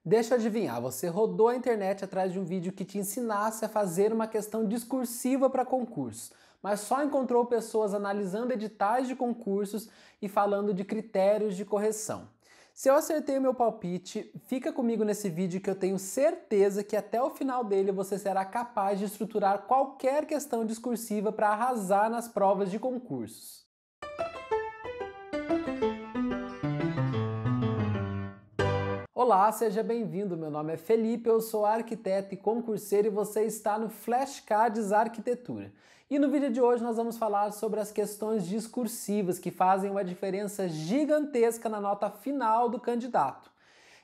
Deixa eu adivinhar, você rodou a internet atrás de um vídeo que te ensinasse a fazer uma questão discursiva para concurso, mas só encontrou pessoas analisando editais de concursos e falando de critérios de correção. Se eu acertei o meu palpite, fica comigo nesse vídeo que eu tenho certeza que até o final dele você será capaz de estruturar qualquer questão discursiva para arrasar nas provas de concursos. Olá, seja bem-vindo. Meu nome é Felipe, eu sou arquiteto e concurseiro e você está no Flashcards Arquitetura. E no vídeo de hoje nós vamos falar sobre as questões discursivas que fazem uma diferença gigantesca na nota final do candidato.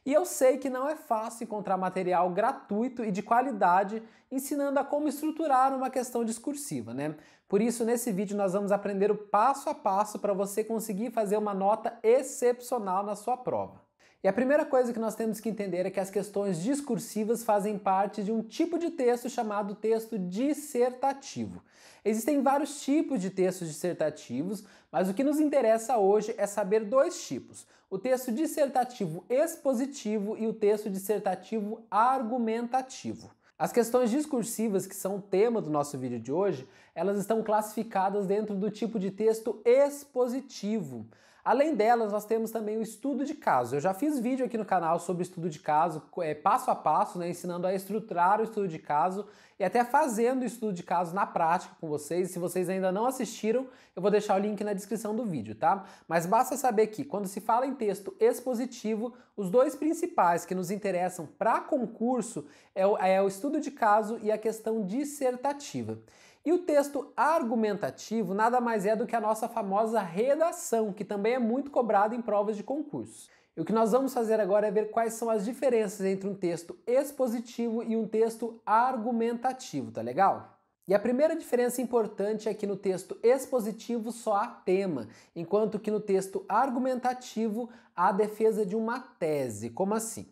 E eu sei que não é fácil encontrar material gratuito e de qualidade ensinando a como estruturar uma questão discursiva, né? Por isso, nesse vídeo nós vamos aprender o passo a passo para você conseguir fazer uma nota excepcional na sua prova. E a primeira coisa que nós temos que entender é que as questões discursivas fazem parte de um tipo de texto chamado texto dissertativo. Existem vários tipos de textos dissertativos, mas o que nos interessa hoje é saber dois tipos: o texto dissertativo expositivo e o texto dissertativo argumentativo. As questões discursivas, que são o tema do nosso vídeo de hoje, elas estão classificadas dentro do tipo de texto expositivo. Além delas, nós temos também o estudo de caso. Eu já fiz vídeo aqui no canal sobre estudo de caso, passo a passo, né, ensinando a estruturar o estudo de caso e até fazendo o estudo de caso na prática com vocês. Se vocês ainda não assistiram, eu vou deixar o link na descrição do vídeo, tá? Mas basta saber que, quando se fala em texto expositivo, os dois principais que nos interessam para concurso é o estudo de caso e a questão dissertativa. E o texto argumentativo nada mais é do que a nossa famosa redação, que também é muito cobrada em provas de concurso. E o que nós vamos fazer agora é ver quais são as diferenças entre um texto expositivo e um texto argumentativo, tá legal? E a primeira diferença importante é que no texto expositivo só há tema, enquanto que no texto argumentativo há a defesa de uma tese. Como assim?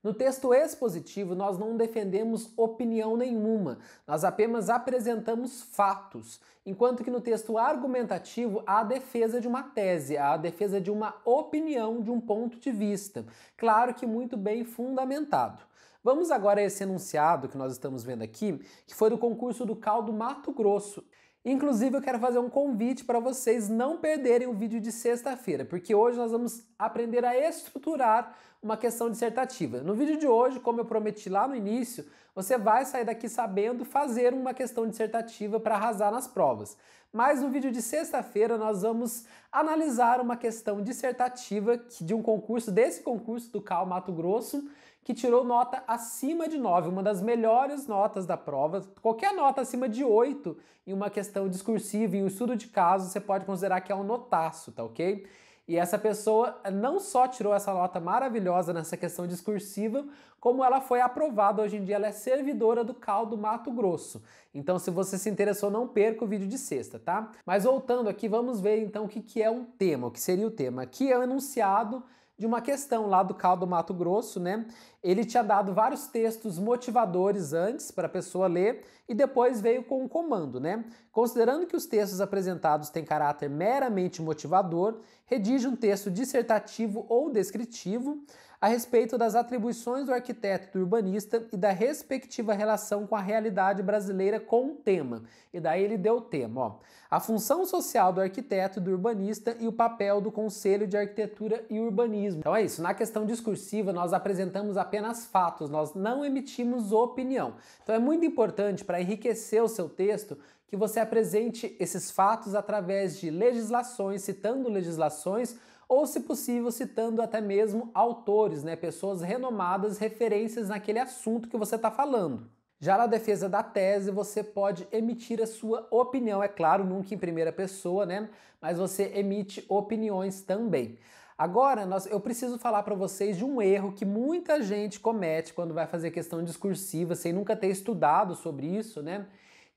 No texto expositivo, nós não defendemos opinião nenhuma, nós apenas apresentamos fatos, enquanto que no texto argumentativo há a defesa de uma tese, há a defesa de uma opinião, de um ponto de vista, claro que muito bem fundamentado. Vamos agora a esse enunciado que nós estamos vendo aqui, que foi do concurso do CAL do Mato Grosso. Inclusive, eu quero fazer um convite para vocês não perderem o vídeo de sexta-feira, porque hoje nós vamos aprender a estruturar uma questão dissertativa. No vídeo de hoje, como eu prometi lá no início, você vai sair daqui sabendo fazer uma questão dissertativa para arrasar nas provas. Mas no vídeo de sexta-feira nós vamos analisar uma questão dissertativa de um concurso, desse concurso do CAL Mato Grosso, que tirou nota acima de 9, uma das melhores notas da prova. Qualquer nota acima de 8 em uma questão discursiva, em um estudo de caso, você pode considerar que é um notaço, tá ok? E essa pessoa não só tirou essa nota maravilhosa nessa questão discursiva, como ela foi aprovada. Hoje em dia ela é servidora do CAL do Mato Grosso. Então, se você se interessou, não perca o vídeo de sexta, tá? Mas voltando aqui, vamos ver então o que é um tema, o que seria o tema. Aqui é o enunciado de uma questão lá do CAL do Mato Grosso, né? Ele tinha dado vários textos motivadores antes para a pessoa ler e depois veio com um comando, né? Considerando que os textos apresentados têm caráter meramente motivador, redige um texto dissertativo ou descritivo a respeito das atribuições do arquiteto e do urbanista e da respectiva relação com a realidade brasileira com o tema. E daí ele deu o tema, ó. A função social do arquiteto e do urbanista e o papel do Conselho de Arquitetura e Urbanismo. Então é isso, na questão discursiva nós apresentamos apenas fatos, nós não emitimos opinião. Então é muito importante para enriquecer o seu texto que você apresente esses fatos através de legislações, citando legislações, ou, se possível, citando até mesmo autores, né, pessoas renomadas, referências naquele assunto que você está falando. Já na defesa da tese, você pode emitir a sua opinião, é claro, nunca em primeira pessoa, né, mas você emite opiniões também. Agora, eu preciso falar para vocês de um erro que muita gente comete quando vai fazer questão discursiva, sem nunca ter estudado sobre isso, né?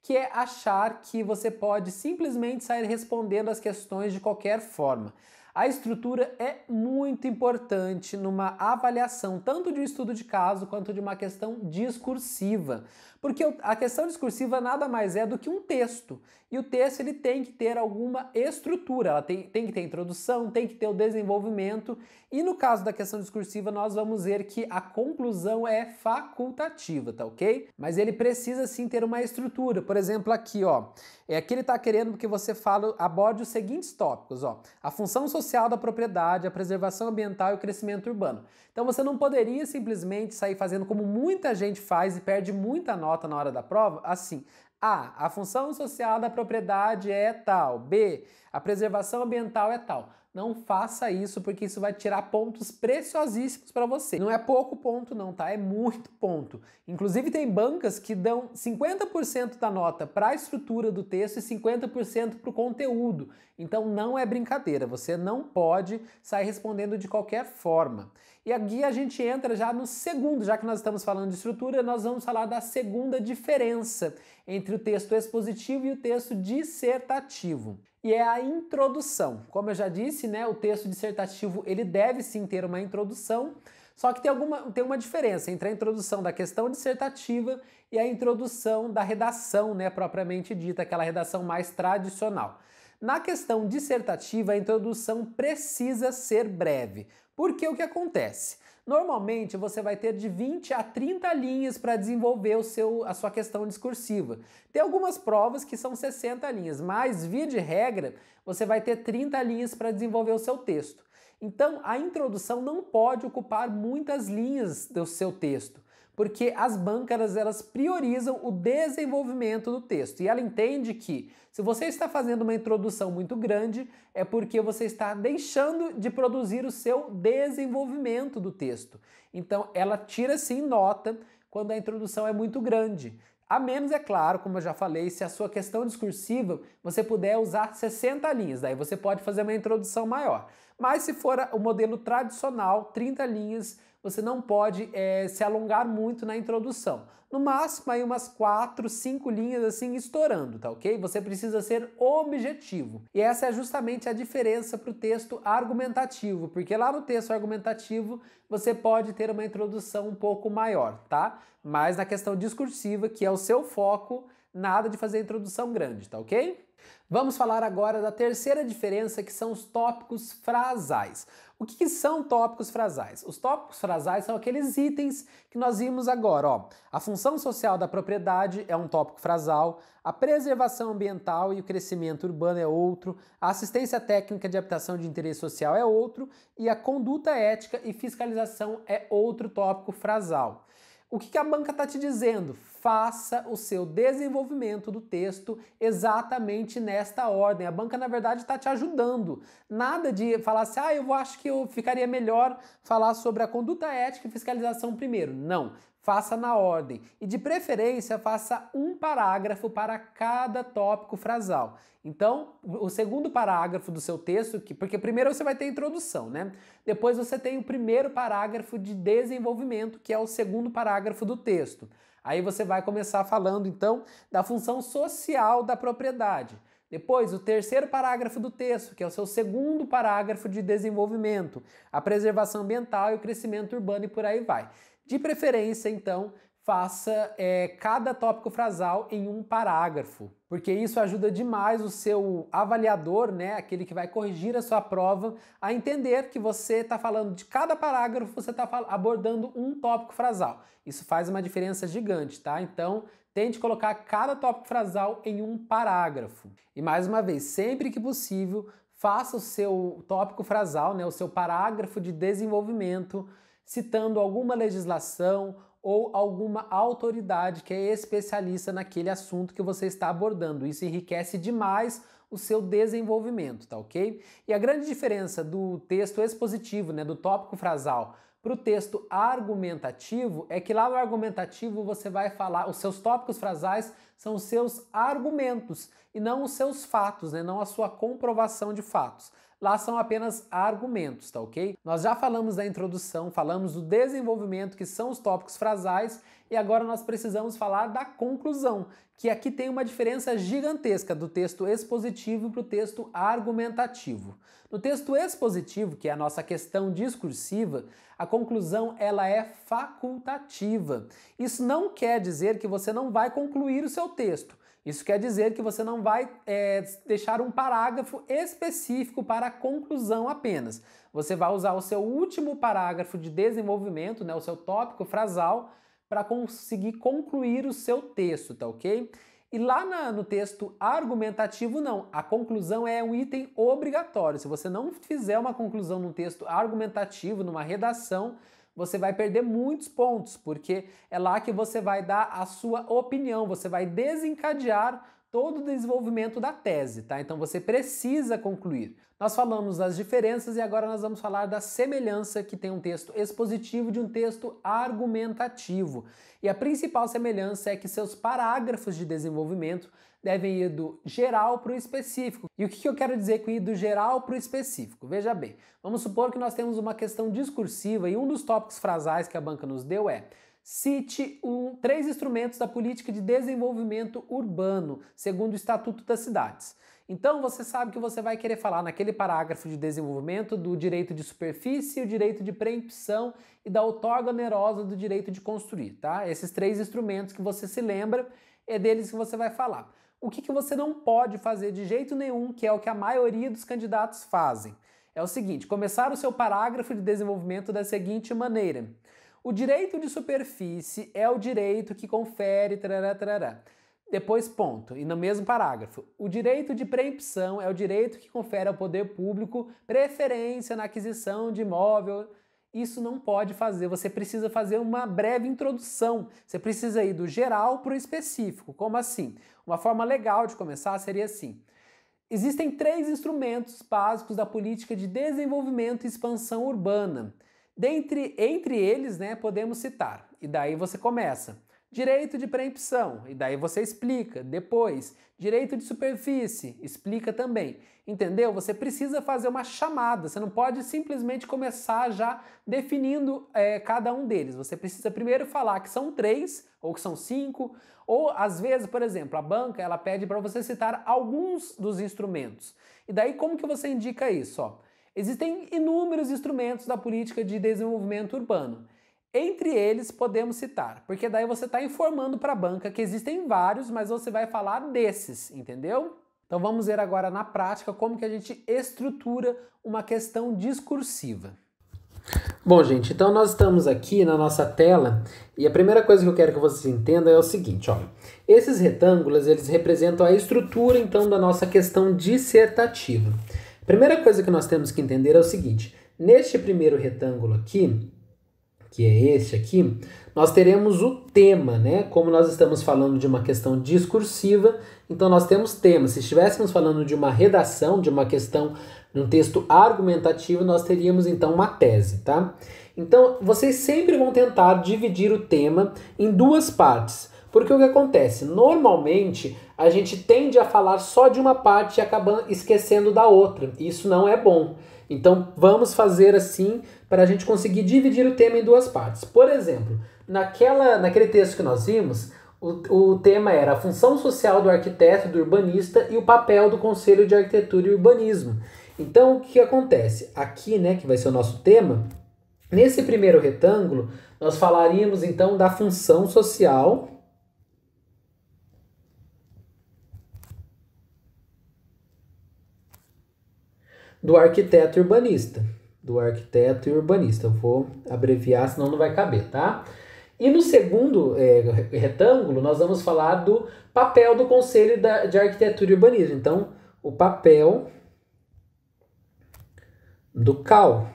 Que é achar que você pode simplesmente sair respondendo as questões de qualquer forma. A estrutura é muito importante numa avaliação tanto de um estudo de caso quanto de uma questão discursiva, porque a questão discursiva nada mais é do que um texto, e o texto ele tem que ter alguma estrutura, ela tem que ter introdução, tem que ter o desenvolvimento, e no caso da questão discursiva nós vamos ver que a conclusão é facultativa, tá ok? Mas ele precisa sim ter uma estrutura. Por exemplo, aqui, ó, aqui ele está querendo que você aborde os seguintes tópicos, ó, a função social da propriedade, a preservação ambiental e o crescimento urbano. Então você não poderia simplesmente sair fazendo como muita gente faz e perde muita nota na hora da prova, assim, A, a função social da propriedade é tal, B, a preservação ambiental é tal. Não faça isso, porque isso vai tirar pontos preciosíssimos para você. Não é pouco ponto não, tá? É muito ponto. Inclusive tem bancas que dão 50% da nota para a estrutura do texto e 50% para o conteúdo. Então não é brincadeira, você não pode sair respondendo de qualquer forma. E aqui a gente entra já no segundo, já que nós estamos falando de estrutura, nós vamos falar da segunda diferença entre o texto expositivo e o texto dissertativo. E é a introdução. Como eu já disse, né, o texto dissertativo ele deve sim ter uma introdução, só que tem uma diferença entre a introdução da questão dissertativa e a introdução da redação, né, propriamente dita, aquela redação mais tradicional. Na questão dissertativa, a introdução precisa ser breve, porque o que acontece? Normalmente você vai ter de 20 a 30 linhas para desenvolver a sua questão discursiva. Tem algumas provas que são 60 linhas, mas via de regra você vai ter 30 linhas para desenvolver o seu texto. Então a introdução não pode ocupar muitas linhas do seu texto, porque as bancas elas priorizam o desenvolvimento do texto e ela entende que se você está fazendo uma introdução muito grande é porque você está deixando de produzir o seu desenvolvimento do texto. Então ela tira sim nota quando a introdução é muito grande. A menos, é claro, como eu já falei, se a sua questão discursiva você puder usar 60 linhas, daí você pode fazer uma introdução maior. Mas se for o modelo tradicional, 30 linhas, você não pode se alongar muito na introdução. No máximo aí umas 4, 5 linhas assim estourando, tá ok? Você precisa ser objetivo. E essa é justamente a diferença para o texto argumentativo, porque lá no texto argumentativo você pode ter uma introdução um pouco maior, tá? Mas na questão discursiva, que é o seu foco, nada de fazer introdução grande, tá ok? Vamos falar agora da terceira diferença, que são os tópicos frasais. O que são tópicos frasais? Os tópicos frasais são aqueles itens que nós vimos agora, ó. A função social da propriedade é um tópico frasal, a preservação ambiental e o crescimento urbano é outro, a assistência técnica de habitação de interesse social é outro e a conduta ética e fiscalização é outro tópico frasal. O que a banca está te dizendo? Faça o seu desenvolvimento do texto exatamente nesta ordem. A banca, na verdade, está te ajudando. Nada de falar assim, eu acho que eu ficaria melhor falar sobre a conduta ética e fiscalização primeiro. Não. Faça na ordem. E de preferência, faça um parágrafo para cada tópico frasal. Então, o segundo parágrafo do seu texto, porque primeiro você vai ter a introdução, né? Depois você tem o primeiro parágrafo de desenvolvimento, que é o segundo parágrafo do texto. Aí você vai começar falando, então, da função social da propriedade. Depois, o terceiro parágrafo do texto, que é o seu segundo parágrafo de desenvolvimento, a preservação ambiental e o crescimento urbano e por aí vai. De preferência, então, faça cada tópico frasal em um parágrafo, porque isso ajuda demais o seu avaliador, né, aquele que vai corrigir a sua prova, a entender que você está falando de cada parágrafo, você está abordando um tópico frasal. Isso faz uma diferença gigante, tá? Então, tente colocar cada tópico frasal em um parágrafo. E mais uma vez, sempre que possível, faça o seu tópico frasal, né, o seu parágrafo de desenvolvimento, citando alguma legislação ou alguma autoridade que é especialista naquele assunto que você está abordando. Isso enriquece demais o seu desenvolvimento, tá ok? E a grande diferença do texto expositivo, né, do tópico frasal, para o texto argumentativo é que lá no argumentativo você vai falar, os seus tópicos frasais são os seus argumentos e não os seus fatos, né, não a sua comprovação de fatos. lá são apenas argumentos, tá ok? Nós já falamos da introdução, falamos do desenvolvimento, que são os tópicos frasais, e agora nós precisamos falar da conclusão, que aqui tem uma diferença gigantesca do texto expositivo para o texto argumentativo. No texto expositivo, que é a nossa questão discursiva, a conclusão ela é facultativa. Isso não quer dizer que você não vai concluir o seu texto. Isso quer dizer que você não vai deixar um parágrafo específico para a conclusão apenas. Você vai usar o seu último parágrafo de desenvolvimento, né, o seu tópico frasal, para conseguir concluir o seu texto, tá ok? E lá no texto argumentativo, não. A conclusão é um item obrigatório. Se você não fizer uma conclusão num texto argumentativo, numa redação, você vai perder muitos pontos, porque é lá que você vai dar a sua opinião, você vai desencadear todo o desenvolvimento da tese, tá? Então você precisa concluir. Nós falamos das diferenças e agora nós vamos falar da semelhança que tem um texto expositivo de um texto argumentativo. E a principal semelhança é que seus parágrafos de desenvolvimento devem ir do geral para o específico. E o que eu quero dizer com ir do geral para o específico? Veja bem, vamos supor que nós temos uma questão discursiva e um dos tópicos frasais que a banca nos deu é: cite 3 instrumentos da política de desenvolvimento urbano, segundo o Estatuto das Cidades. Então você sabe que você vai querer falar naquele parágrafo de desenvolvimento do direito de superfície, o direito de preempção e da outorga onerosa do direito de construir, tá? Esses 3 instrumentos que você se lembra, é deles que você vai falar. O que você não pode fazer de jeito nenhum, que é o que a maioria dos candidatos fazem, é o seguinte: começar o seu parágrafo de desenvolvimento da seguinte maneira: o direito de superfície é o direito que confere tarará, tarará. Depois ponto, e no mesmo parágrafo: o direito de preempção é o direito que confere ao poder público preferência na aquisição de imóvel. Isso não pode fazer, você precisa fazer uma breve introdução, você precisa ir do geral para o específico. Como assim? Uma forma legal de começar seria assim: existem 3 instrumentos básicos da política de desenvolvimento e expansão urbana. Entre eles, né, podemos citar, e daí você começa: direito de preempção, e daí você explica. Depois, direito de superfície, explica também. Entendeu? Você precisa fazer uma chamada, você não pode simplesmente começar já definindo cada um deles. Você precisa primeiro falar que são 3, ou que são 5, ou às vezes, por exemplo, a banca ela pede para você citar alguns dos instrumentos. E daí como que você indica isso? Ó, existem inúmeros instrumentos da política de desenvolvimento urbano. Entre eles podemos citar, porque daí você está informando para a banca que existem vários, mas você vai falar desses, entendeu? Então vamos ver agora na prática como que a gente estrutura uma questão discursiva. Bom, gente, então nós estamos aqui na nossa tela e a primeira coisa que eu quero que vocês entendam é o seguinte, olha. Esses retângulos, eles representam a estrutura, então, da nossa questão dissertativa. A primeira coisa que nós temos que entender é o seguinte: neste primeiro retângulo aqui, que é este aqui, nós teremos o tema, né? Como nós estamos falando de uma questão discursiva, então nós temos tema. Se estivéssemos falando de uma redação, de uma questão, num texto argumentativo, nós teríamos então uma tese, tá? Então, vocês sempre vão tentar dividir o tema em 2 partes. Porque o que acontece? Normalmente, a gente tende a falar só de uma parte e acaba esquecendo da outra. Isso não é bom. Então, vamos fazer assim para a gente conseguir dividir o tema em 2 partes. Por exemplo, naquele texto que nós vimos, o tema era a função social do arquiteto e do urbanista e o papel do Conselho de Arquitetura e Urbanismo. Então, o que acontece? Aqui, né, que vai ser o nosso tema, nesse primeiro retângulo, nós falaríamos então da função social do arquiteto e urbanista. Do arquiteto e urbanista. Eu vou abreviar, senão não vai caber, tá? E no segundo retângulo, nós vamos falar do papel do Conselho de Arquitetura e Urbanismo. Então, o papel do CAU.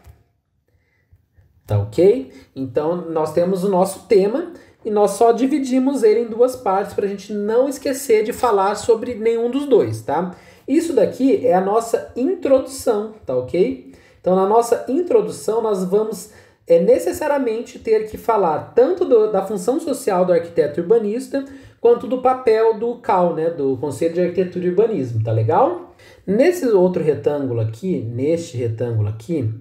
Tá ok? Então, nós temos o nosso tema e nós só dividimos ele em 2 partes para a gente não esquecer de falar sobre nenhum dos 2, tá? Isso daqui é a nossa introdução, tá ok? Então, na nossa introdução, nós vamos necessariamente ter que falar tanto da função social do arquiteto urbanista, quanto do papel do CAU, né, do Conselho de Arquitetura e Urbanismo, tá legal? Nesse outro retângulo aqui, neste retângulo aqui,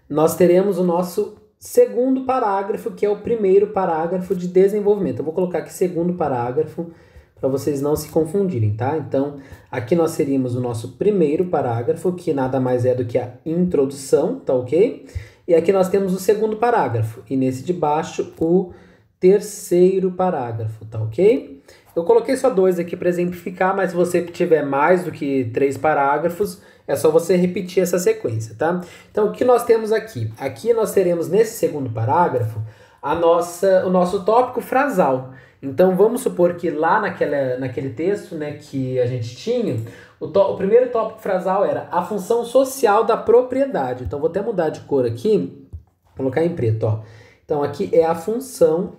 nós teremos o nosso segundo parágrafo, que é o primeiro parágrafo de desenvolvimento. Eu vou colocar aqui segundo parágrafo para vocês não se confundirem, tá? Então, aqui nós teríamos o nosso primeiro parágrafo, que nada mais é do que a introdução, tá ok? E aqui nós temos o segundo parágrafo, e nesse de baixo o terceiro parágrafo, tá ok? Eu coloquei só 2 aqui para exemplificar, mas se você tiver mais do que 3 parágrafos, é só você repetir essa sequência, tá? Então, o que nós temos aqui? Aqui nós teremos nesse segundo parágrafo o nosso tópico frasal. Então, vamos supor que lá naquele texto, né, que a gente tinha, o primeiro tópico frasal era a função social da propriedade. Então, vou até mudar de cor aqui, colocar em preto, ó. Então, aqui é a função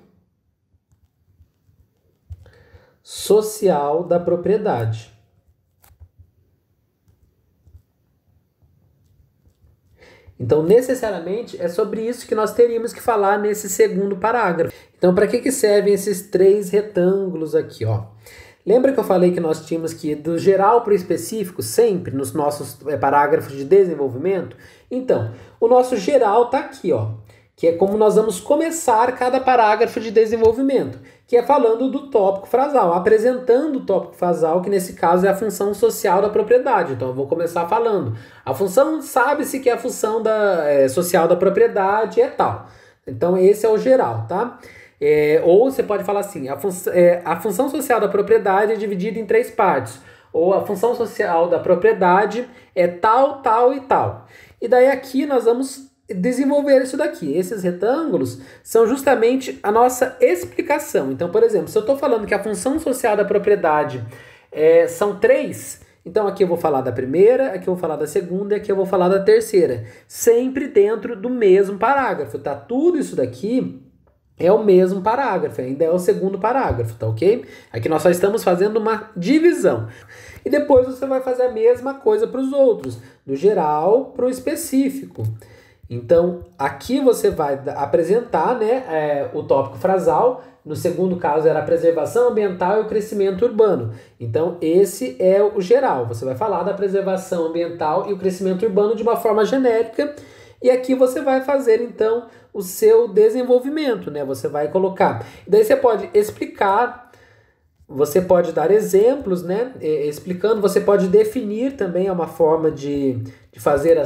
social da propriedade. Então, necessariamente, é sobre isso que nós teríamos que falar nesse segundo parágrafo. Então, para que servem esses 3 retângulos aqui, ó? Lembra que eu falei que nós tínhamos que ir do geral para o específico sempre nos nossos parágrafos de desenvolvimento? Então, o nosso geral está aqui, ó, que é como nós vamos começar cada parágrafo de desenvolvimento, que é falando do tópico frasal, apresentando o tópico frasal, que nesse caso é a função social da propriedade. Então eu vou começar falando. A função, sabe-se que é a função social da propriedade é tal. Então esse é o geral, tá? Ou você pode falar assim, a função social da propriedade é dividida em 3 partes. Ou a função social da propriedade é tal, tal e tal. E daí aqui nós vamos desenvolver isso daqui. Esses retângulos são justamente a nossa explicação. Então, por exemplo, se eu estou falando que a função social da propriedade são 3, então aqui eu vou falar da primeira, aqui eu vou falar da segunda e aqui eu vou falar da terceira. Sempre dentro do mesmo parágrafo, tá? Tudo isso daqui é o mesmo parágrafo, ainda é o segundo parágrafo, tá ok? Aqui nós só estamos fazendo uma divisão. E depois você vai fazer a mesma coisa para os outros, do geral para o específico. Então, aqui você vai apresentar, né, o tópico frasal. No segundo caso era a preservação ambiental e o crescimento urbano. Então, esse é o geral. Você vai falar da preservação ambiental e o crescimento urbano de uma forma genérica. E aqui você vai fazer, então, o seu desenvolvimento, né? Você vai colocar. Daí você pode explicar, você pode dar exemplos, né? Explicando, você pode definir também, é uma forma de fazer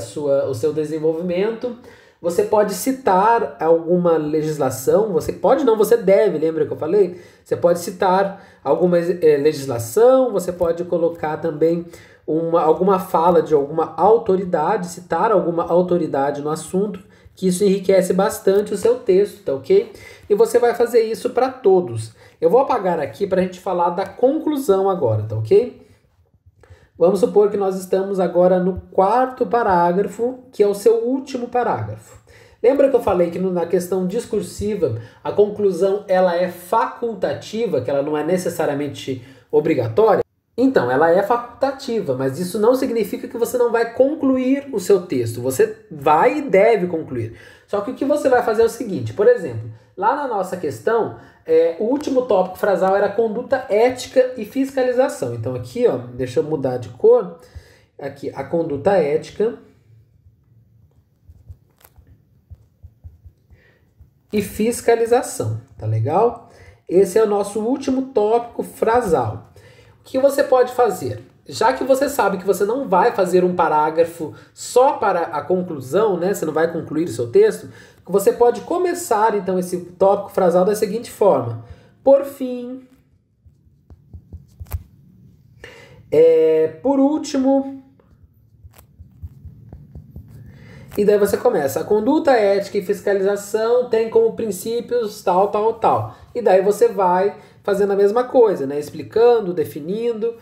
o seu desenvolvimento. Você pode citar alguma legislação, você deve, lembra que eu falei? Você pode citar alguma legislação, você pode colocar também alguma fala de alguma autoridade, citar alguma autoridade no assunto, que isso enriquece bastante o seu texto, tá ok? E você vai fazer isso para todos. Eu vou apagar aqui para a gente falar da conclusão agora, tá ok? Vamos supor que nós estamos agora no 4º parágrafo, que é o seu último parágrafo. Lembra que eu falei que na questão discursiva a conclusão ela é facultativa, que ela não é necessariamente obrigatória? Então, ela é facultativa, mas isso não significa que você não vai concluir o seu texto. Você vai e deve concluir. Só que o que você vai fazer é o seguinte, por exemplo, lá na nossa questão, o último tópico frasal era conduta ética e fiscalização. Então aqui, ó, deixa eu mudar de cor. Aqui, a conduta ética e fiscalização, tá legal? Esse é o nosso último tópico frasal. O que você pode fazer? Já que você sabe que você não vai fazer um parágrafo só para a conclusão, né? Você não vai concluir o seu texto, você pode começar, então, esse tópico frasal da seguinte forma. Por fim, por último, e daí você começa. A conduta ética e fiscalização tem como princípios tal, tal, tal. E daí você vai fazendo a mesma coisa, né? Explicando, definindo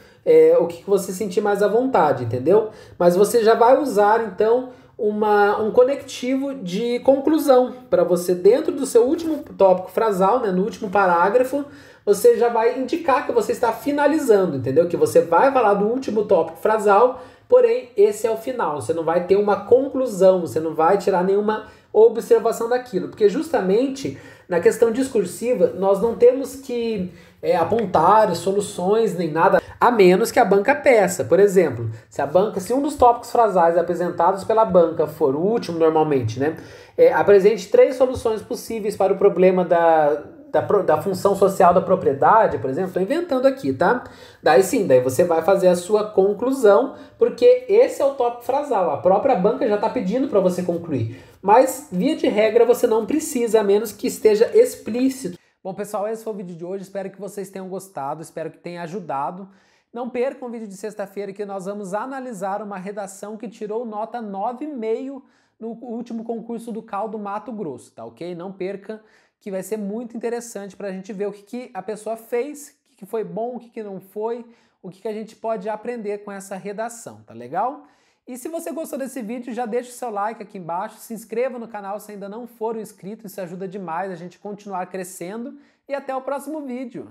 o que você sentir mais à vontade, entendeu? Mas você já vai usar, então, um conectivo de conclusão para você, dentro do seu último tópico frasal, né? No último parágrafo, você já vai indicar que você está finalizando, entendeu? Que você vai falar do último tópico frasal, porém, esse é o final. Você não vai ter uma conclusão, você não vai tirar nenhuma observação daquilo, porque justamente na questão discursiva nós não temos que apontar soluções nem nada, a menos que a banca peça. Por exemplo, se um dos tópicos frasais apresentados pela banca for o último normalmente, né, apresente 3 soluções possíveis para o problema da função social da propriedade, por exemplo, estou inventando aqui, tá? Daí você vai fazer a sua conclusão, porque esse é o tópico frasal, a própria banca já está pedindo para você concluir. Mas, via de regra, você não precisa, a menos que esteja explícito. Bom, pessoal, esse foi o vídeo de hoje, espero que vocês tenham gostado, espero que tenha ajudado. Não percam o vídeo de sexta-feira que nós vamos analisar uma redação que tirou nota 9,5 no último concurso do CAL do Mato Grosso, tá ok? Não perca, que vai ser muito interessante para a gente ver o que a pessoa fez, o que foi bom, o que não foi, o que a gente pode aprender com essa redação, tá legal? E se você gostou desse vídeo, já deixa o seu like aqui embaixo, se inscreva no canal se ainda não for inscrito, isso ajuda demais a gente continuar crescendo e até o próximo vídeo.